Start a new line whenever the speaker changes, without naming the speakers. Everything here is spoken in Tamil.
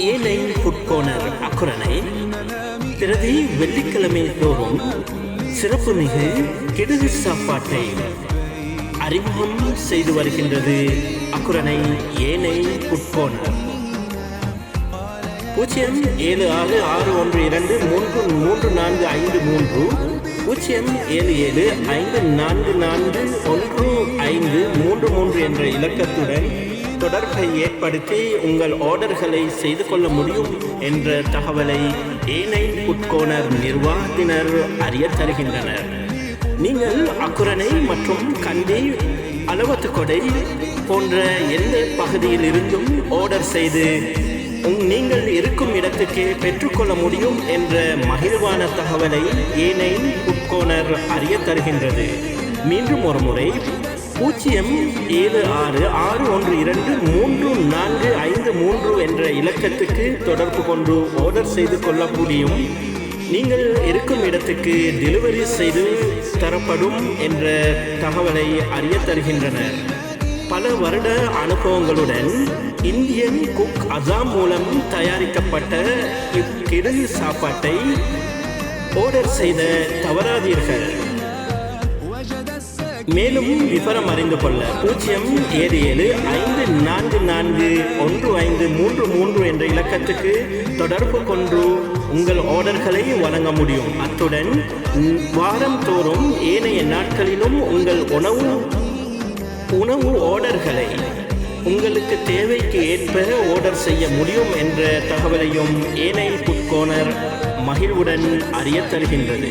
ஏனை ஃபுட் கோர்னர் அக்குரணை பிரதி வெள்ளிக்கிழமை தோறும் சிறப்பு மிகு கிடுகு சாப்பாட்டை அறிமுகம் செய்து வருகின்றது அக்குரணை ஏனை ஃபுட் கோர்னர். 0766123345 0775441533 என்ற இலக்கத்துடன் தொடர்பை ஏற்படுத்தி உங்கள் ஆர்டர்களை செய்து கொள்ள முடியும் என்ற தகவலை ஏனை ஃபுட் கோர்னர் நிர்வாகத்தினர் அறிய தருகின்றனர். நீங்கள் அக்குரணை மற்றும் கண்டி அளவத்துக்கொடை போன்ற எந்த பகுதியில் இருந்தும் ஆர்டர் செய்து நீங்கள் இருக்கும் இடத்துக்கு பெற்றுக்கொள்ள முடியும் என்ற மகிழ்வான தகவலை ஏனை ஃபுட் கோர்னர் அறிய தருகின்றது. மீண்டும் ஒரு முறை 0766123453 என்ற இலக்கத்துக்கு தொடர்பு கொண்டு ஆர்டர் செய்து கொள்ள முடியும். நீங்கள் இருக்கும் இடத்துக்கு டெலிவரி செய்து தரப்படும் என்ற தகவலை அறிய தருகின்றனர். பல வருட அனுபவங்களுடன் இந்தியன் குக் அசாம் மூலம் தயாரிக்கப்பட்ட இக்கிடுகு சாப்பாட்டை ஆர்டர் செய்த தவறாதீர்கள். மேலும் விவரம் அறிந்து கொள்ள 0775441533 என்ற இலக்கத்துக்கு தொடர்பு கொண்டு உங்கள் ஆர்டர்களை வழங்க முடியும். அத்துடன் வாரம் தோறும் ஏனைய நாட்களிலும் உங்கள் உணவு ஆர்டர்களை உங்களுக்கு தேவைக்கு ஏற்ப ஆர்டர் செய்ய முடியும் என்ற தகவலையும் ஏனை ஃபுட் கோர்னர் மகிழ்வுடன் அறிய தருகின்றது.